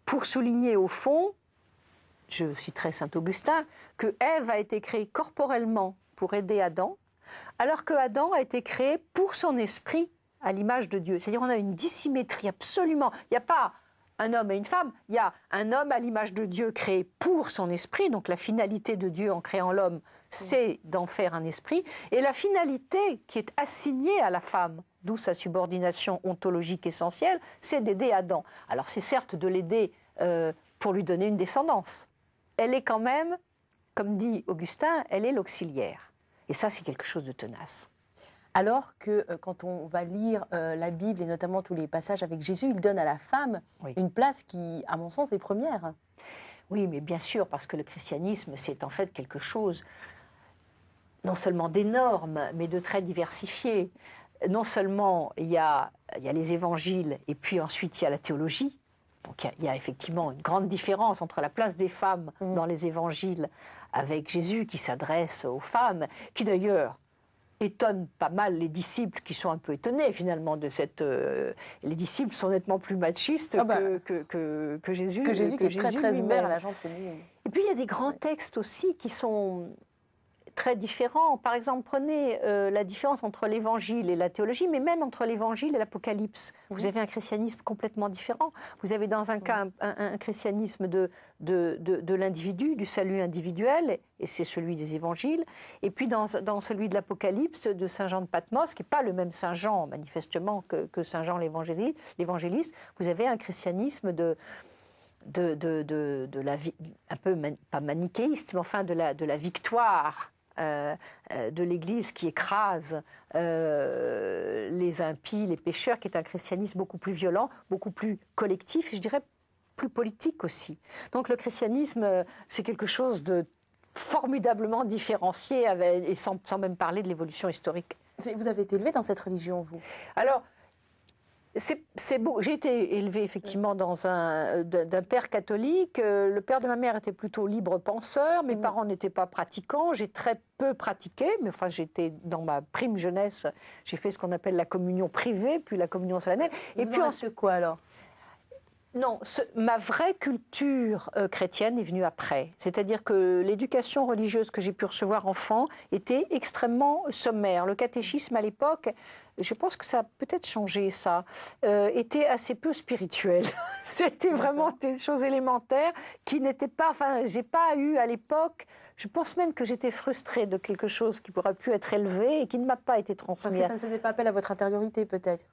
pour souligner au fond, je citerai saint Augustin, que Ève a été créée corporellement pour aider Adam, alors que Adam a été créé pour son esprit à l'image de Dieu. C'est-à-dire on a une dissymétrie absolument. Il n'y a pas un homme et une femme, il y a un homme à l'image de Dieu créé pour son esprit, donc la finalité de Dieu en créant l'homme, c'est d'en faire un esprit, et la finalité qui est assignée à la femme, d'où sa subordination ontologique essentielle, c'est d'aider Adam. Alors c'est certes de l'aider pour lui donner une descendance. Elle est quand même, comme dit Augustin, elle est l'auxiliaire. Et ça, c'est quelque chose de tenace. Alors que quand on va lire la Bible, et notamment tous les passages avec Jésus, il donne à la femme une place qui, à mon sens, est première. Oui, mais bien sûr, parce que le christianisme, c'est en fait quelque chose non seulement d'énorme, mais de très diversifié. Non seulement il y a les évangiles, et puis ensuite il y a la théologie. Donc il y a effectivement une grande différence entre la place des femmes dans les évangiles avec Jésus qui s'adresse aux femmes, qui d'ailleurs étonne pas mal les disciples qui sont un peu étonnés finalement de cette... les disciples sont nettement plus machistes que Jésus. Que Jésus qui est très ouvert à la gente féminine. Et puis il y a des grands textes aussi qui sont très différents. Par exemple, prenez la différence entre l'évangile et la théologie, mais même entre l'évangile et l'Apocalypse. Vous avez un christianisme complètement différent. Vous avez dans un cas un christianisme de l'individu, du salut individuel, et c'est celui des évangiles. Et puis dans celui de l'Apocalypse, de Saint Jean de Patmos, qui n'est pas le même Saint Jean, manifestement, que Saint Jean l'évangéliste, vous avez un christianisme de la vie, un peu pas manichéiste, mais enfin de la victoire de l'Église qui écrase les impies, les pécheurs, qui est un christianisme beaucoup plus violent, beaucoup plus collectif, et je dirais plus politique aussi. Donc le christianisme, c'est quelque chose de formidablement différencié, et sans même parler de l'évolution historique. Vous avez été élevé dans cette religion, vous? Alors, c'est beau. J'ai été élevée effectivement d'un père catholique. Le père de ma mère était plutôt libre penseur. Mes parents n'étaient pas pratiquants. J'ai très peu pratiqué, mais enfin j'étais dans ma prime jeunesse. J'ai fait ce qu'on appelle la communion privée, puis la communion solennelle. Et puis ensuite quoi alors? Non, ma vraie culture chrétienne est venue après. C'est-à-dire que l'éducation religieuse que j'ai pu recevoir enfant était extrêmement sommaire. Le catéchisme à l'époque, je pense que ça a peut-être changé ça, était assez peu spirituel. C'était vraiment des choses élémentaires qui n'étaient pas... Enfin, j'ai pas eu à l'époque... Je pense même que j'étais frustrée de quelque chose qui aurait pu être élevé et qui ne m'a pas été transmis. Parce que ça ne faisait pas appel à votre intériorité peut-être?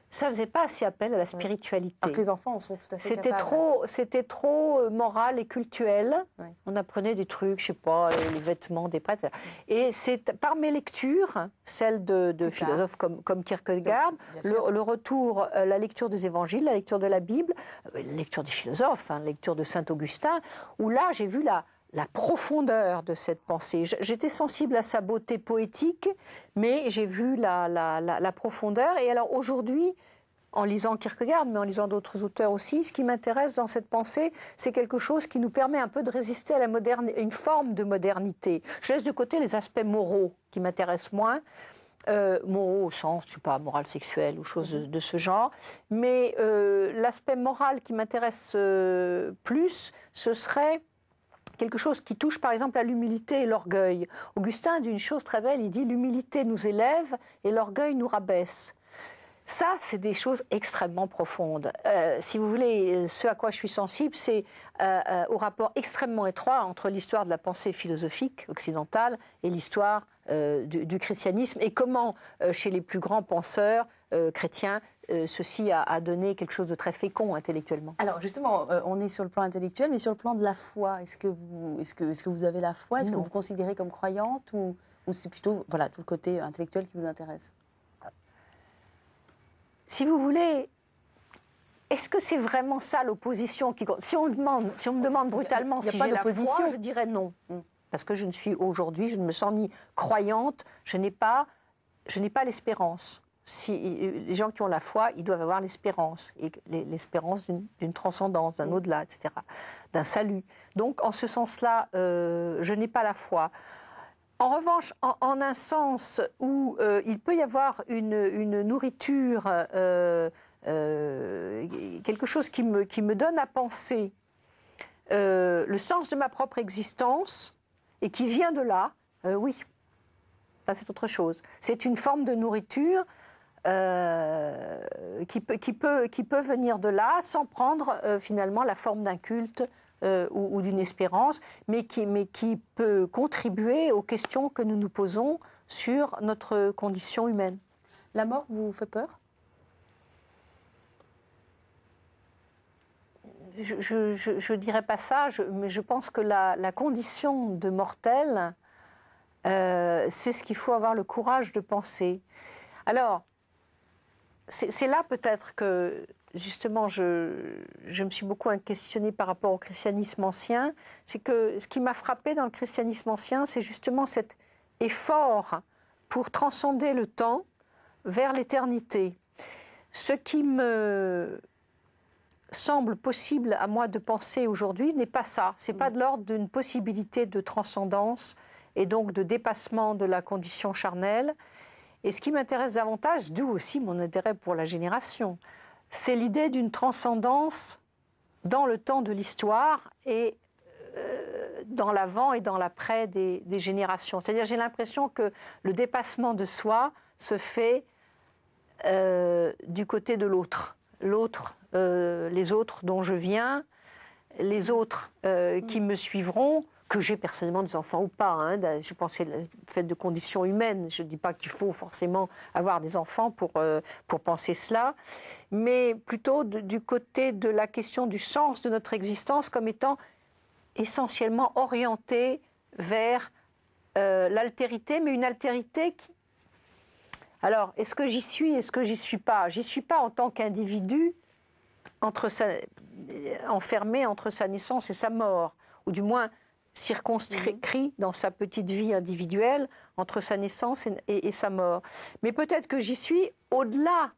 Ça ne faisait pas assez appel à la spiritualité. Alors que les enfants en sont tout à fait capables. C'était trop moral et cultuel. Oui. On apprenait des trucs, je ne sais pas, les vêtements des prêtres. Et c'est par mes lectures, celles de philosophes comme Kierkegaard, le retour, la lecture des évangiles, la lecture de la Bible, la lecture des philosophes, la lecture de Saint-Augustin, où là j'ai vu la profondeur de cette pensée. J'étais sensible à sa beauté poétique, mais j'ai vu la profondeur. Et alors aujourd'hui, en lisant Kierkegaard, mais en lisant d'autres auteurs aussi, ce qui m'intéresse dans cette pensée, c'est quelque chose qui nous permet un peu de résister à une forme de modernité. Je laisse de côté les aspects moraux qui m'intéressent moins, moraux au sens, je ne sais pas, morale sexuelle ou choses de ce genre, mais l'aspect moral qui m'intéresse plus, ce serait quelque chose qui touche par exemple à l'humilité et l'orgueil. Augustin dit une chose très belle, il dit « l'humilité nous élève et l'orgueil nous rabaisse ». Ça, c'est des choses extrêmement profondes. Si vous voulez, ce à quoi je suis sensible, c'est au rapport extrêmement étroit entre l'histoire de la pensée philosophique occidentale et l'histoire du christianisme, et comment, chez les plus grands penseurs chrétiens, ceci a donné quelque chose de très fécond intellectuellement. Alors justement, on est sur le plan intellectuel, mais sur le plan de la foi, est-ce que vous avez la foi? Est-ce que vous vous considérez comme croyante, ou c'est plutôt tout le côté intellectuel qui vous intéresse? Si vous voulez, est-ce que c'est vraiment ça l'opposition qui compte? Si on me demande brutalement si j'ai la foi, je dirais non. Parce que je ne me sens ni croyante, je n'ai pas l'espérance. Si les gens qui ont la foi, ils doivent avoir l'espérance, et l'espérance d'une transcendance, d'un au-delà, etc., d'un salut. Donc, en ce sens-là, je n'ai pas la foi. En revanche, en un sens où il peut y avoir une nourriture, quelque chose qui me donne à penser le sens de ma propre existence, et qui vient de là, oui, ça c'est autre chose. C'est une forme de nourriture qui peut venir de là, sans prendre finalement la forme d'un culte ou d'une espérance, mais qui peut contribuer aux questions que nous nous posons sur notre condition humaine. La mort vous fait peur? Je ne dirais pas ça, mais je pense que la condition de mortel, c'est ce qu'il faut avoir le courage de penser. Alors, c'est là peut-être que, justement, je me suis beaucoup questionnée par rapport au christianisme ancien. C'est que ce qui m'a frappée dans le christianisme ancien, c'est justement cet effort pour transcender le temps vers l'éternité. Ce qui me semble possible à moi de penser aujourd'hui n'est pas ça. Ce n'est pas de l'ordre d'une possibilité de transcendance et donc de dépassement de la condition charnelle. Et ce qui m'intéresse davantage, d'où aussi mon intérêt pour la génération, c'est l'idée d'une transcendance dans le temps de l'histoire et dans l'avant et dans l'après des générations. C'est-à-dire, j'ai l'impression que le dépassement de soi se fait du côté de l'autre. L'autre, les autres dont je viens, les autres qui me suivront, que j'ai personnellement des enfants ou pas. Hein, je pense que c'est le fait de conditions humaines. Je ne dis pas qu'il faut forcément avoir des enfants pour penser cela, mais plutôt du côté de la question du sens de notre existence comme étant essentiellement orientée vers l'altérité, mais une altérité qui... Alors, est-ce que j'y suis, est-ce que j'y suis pas? J'y suis pas en tant qu'individu enfermé entre sa naissance et sa mort, ou du moins circonscrit dans sa petite vie individuelle entre sa naissance et sa mort. Mais peut-être que j'y suis au-delà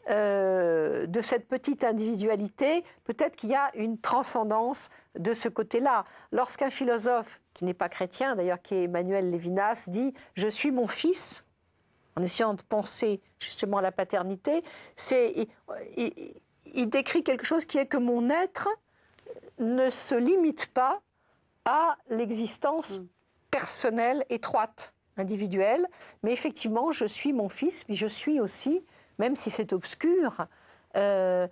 de cette petite individualité, peut-être qu'il y a une transcendance de ce côté-là. Lorsqu'un philosophe, qui n'est pas chrétien d'ailleurs, qui est Emmanuel Lévinas, dit « je suis mon fils », en essayant de penser justement à la paternité, il décrit quelque chose qui est que mon être ne se limite pas à l'existence personnelle, étroite, individuelle, mais effectivement, je suis mon fils, mais je suis aussi, même si c'est obscur, le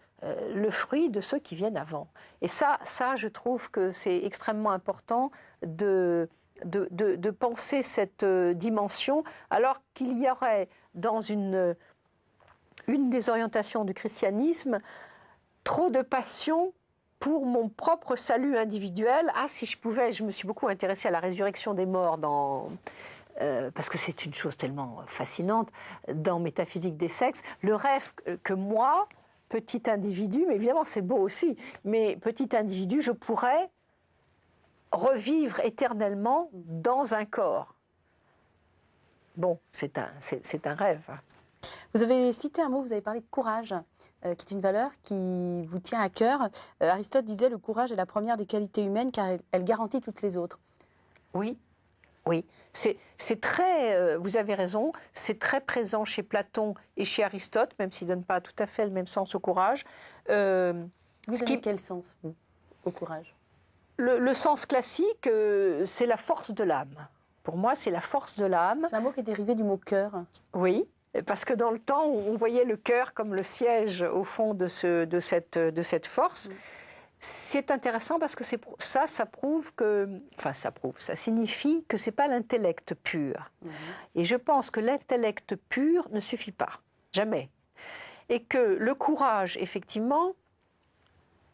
fruit de ceux qui viennent avant. Et ça, je trouve que c'est extrêmement important de penser cette dimension, alors qu'il y aurait dans une des orientations du christianisme trop de passion pour mon propre salut individuel. Ah, si je pouvais, je me suis beaucoup intéressée à la résurrection des morts parce que c'est une chose tellement fascinante dans Métaphysique des sexes. Le rêve que moi, petit individu, mais évidemment c'est beau aussi, mais petit individu, je pourrais revivre éternellement dans un corps. Bon, c'est un rêve. Vous avez cité un mot, vous avez parlé de courage, qui est une valeur qui vous tient à cœur. Aristote disait « le courage est la première des qualités humaines car elle garantit toutes les autres ». Oui, oui. C'est très, vous avez raison, c'est très présent chez Platon et chez Aristote, même s'il ne donne pas tout à fait le même sens au courage. Vous donnez quel sens, vous, au courage? Le sens classique, c'est la force de l'âme. Pour moi, c'est la force de l'âme. C'est un mot qui est dérivé du mot cœur. Oui, parce que dans le temps, on voyait le cœur comme le siège, au fond, de cette force. C'est intéressant parce que ça prouve que... Enfin, ça signifie que ce n'est pas l'intellect pur. Et je pense que l'intellect pur ne suffit pas, jamais. Et que le courage, effectivement,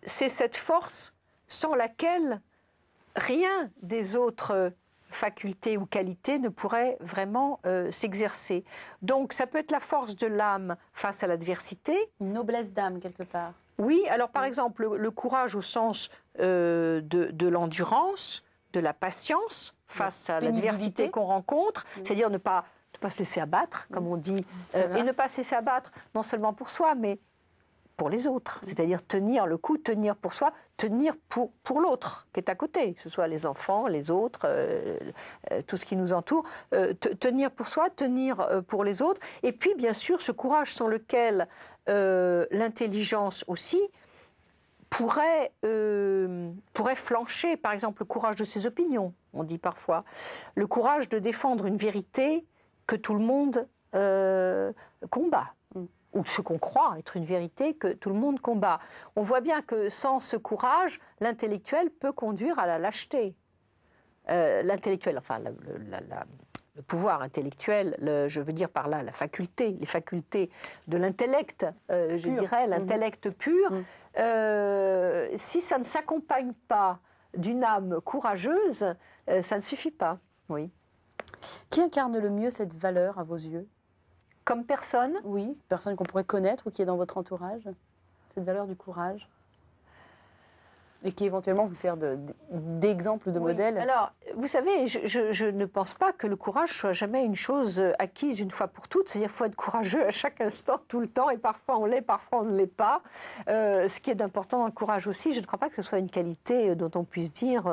c'est cette force sans laquelle rien des autres facultés ou qualités ne pourrait vraiment s'exercer. Donc ça peut être la force de l'âme face à l'adversité. Une noblesse d'âme, quelque part. Oui, alors par exemple, le courage au sens de l'endurance, de la patience face à l'adversité qu'on rencontre, c'est-à-dire ne pas se laisser abattre, comme on dit, et ne pas se laisser abattre non seulement pour soi, mais pour les autres, c'est-à-dire tenir le coup, tenir pour soi, tenir pour l'autre qui est à côté, que ce soit les enfants, les autres, tout ce qui nous entoure, tenir pour soi, tenir pour les autres, et puis bien sûr ce courage sans lequel l'intelligence aussi pourrait flancher, par exemple le courage de ses opinions, on dit parfois, le courage de défendre une vérité que tout le monde combat. Ou ce qu'on croit être une vérité que tout le monde combat. On voit bien que sans ce courage, l'intellectuel peut conduire à la lâcheté. L'intellectuel, enfin le pouvoir intellectuel, je veux dire par là la faculté, les facultés de l'intellect, je dirais l'intellect pur, si ça ne s'accompagne pas d'une âme courageuse, ça ne suffit pas. Oui. Qui incarne le mieux cette valeur à vos yeux ? Comme personne? Oui, personne qu'on pourrait connaître ou qui est dans votre entourage. Cette valeur du courage. Et qui éventuellement vous sert d'exemple, de modèle. Alors, vous savez, je ne pense pas que le courage soit jamais une chose acquise une fois pour toutes. C'est-à-dire qu'il faut être courageux à chaque instant, tout le temps, et parfois on l'est, parfois on ne l'est pas. Ce qui est important dans le courage aussi, je ne crois pas que ce soit une qualité dont on puisse dire...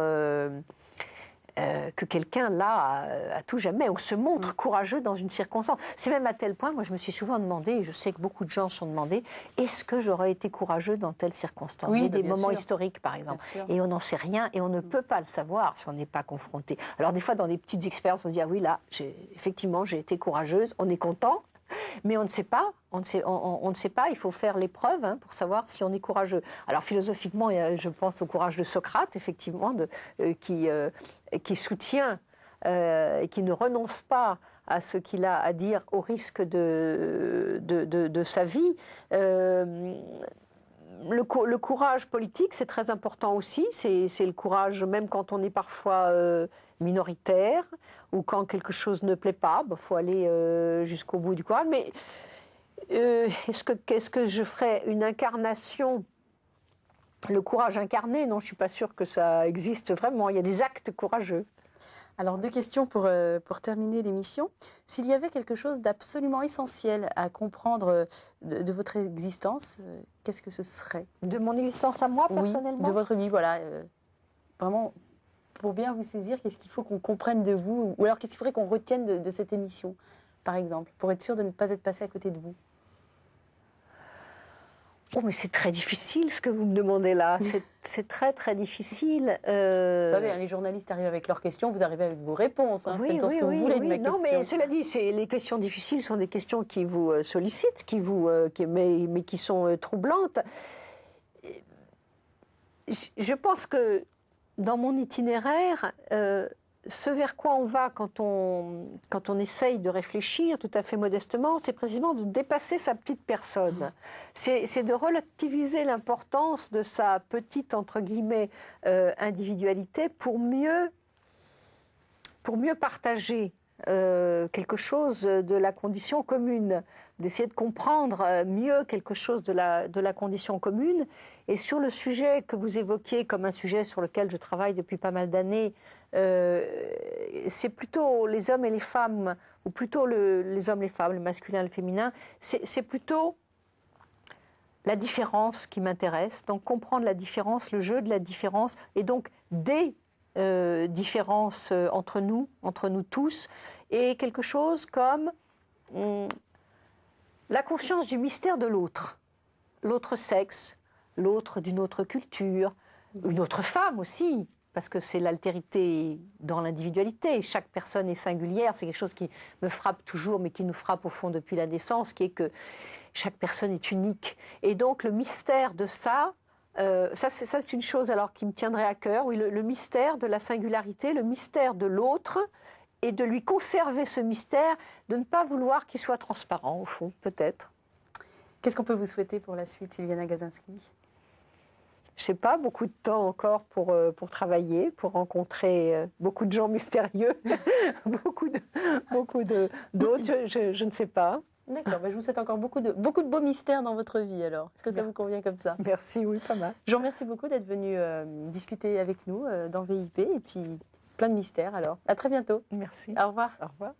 que quelqu'un l'a à tout jamais. On se montre courageux dans une circonstance. C'est même à tel point, moi je me suis souvent demandé, et je sais que beaucoup de gens se sont demandé, est-ce que j'aurais été courageux dans telle circonstance? Il y a des moments historiques, par exemple, et on n'en sait rien, et on ne peut pas le savoir si on n'est pas confronté. Alors des fois, dans des petites expériences, on dit, ah oui, là, effectivement, j'ai été courageuse, on est content, mais on ne sait pas, on ne sait pas, il faut faire l'épreuve pour savoir si on est courageux. Alors philosophiquement, je pense au courage de Socrate, effectivement, qui soutient et qui ne renonce pas à ce qu'il a à dire au risque de sa vie. Le courage politique, c'est très important aussi. C'est le courage, même quand on est parfois minoritaire ou quand quelque chose ne plaît pas. Il faut aller jusqu'au bout du courage. Mais est-ce que je ferais une incarnation, le courage incarné? Non, je ne suis pas sûre que ça existe vraiment. Il y a des actes courageux. Alors, 2 questions pour terminer l'émission. S'il y avait quelque chose d'absolument essentiel à comprendre de votre existence, qu'est-ce que ce serait? De mon existence à moi, personnellement? Oui, de votre vie, voilà. Vraiment, pour bien vous saisir, qu'est-ce qu'il faut qu'on comprenne de vous? Ou alors, qu'est-ce qu'il faudrait qu'on retienne de cette émission, par exemple, pour être sûr de ne pas être passé à côté de vous? Oh, mais c'est très difficile ce que vous me demandez là. C'est très, très difficile. Vous savez, les journalistes arrivent avec leurs questions, vous arrivez avec vos réponses. Faites ce que vous voulez de ma question. Non, mais cela dit, les questions difficiles sont des questions qui vous sollicitent, mais qui sont troublantes. Je pense que dans mon itinéraire, ce vers quoi on va quand on essaye de réfléchir tout à fait modestement, c'est précisément de dépasser sa petite personne. C'est de relativiser l'importance de sa petite, entre guillemets, individualité pour mieux partager quelque chose de la condition commune, d'essayer de comprendre mieux quelque chose de la condition commune. Et sur le sujet que vous évoquiez comme un sujet sur lequel je travaille depuis pas mal d'années, c'est plutôt les hommes et les femmes, ou plutôt les hommes et les femmes, le masculin et le féminin, c'est plutôt la différence qui m'intéresse. Donc comprendre la différence, le jeu de la différence, et donc des différences entre nous tous, et quelque chose comme la conscience du mystère de l'autre sexe, l'autre d'une autre culture, une autre femme aussi, parce que c'est l'altérité dans l'individualité. Chaque personne est singulière, c'est quelque chose qui me frappe toujours, mais qui nous frappe au fond depuis la naissance, qui est que chaque personne est unique. Et donc le mystère de ça, c'est une chose alors qui me tiendrait à cœur, oui, le mystère de la singularité, le mystère de l'autre, et de lui conserver ce mystère, de ne pas vouloir qu'il soit transparent, au fond, peut-être. Qu'est-ce qu'on peut vous souhaiter pour la suite, Sylviana Gazinski? Je ne sais pas, beaucoup de temps encore pour travailler, pour rencontrer beaucoup de gens mystérieux, beaucoup d'autres, je ne sais pas. D'accord, je vous souhaite encore beaucoup de beaux mystères dans votre vie alors. Est-ce que ça vous convient comme ça? Merci, oui, pas mal. Je vous remercie beaucoup d'être venu discuter avec nous dans VIP et puis plein de mystères alors. À très bientôt. Merci. Au revoir. Au revoir.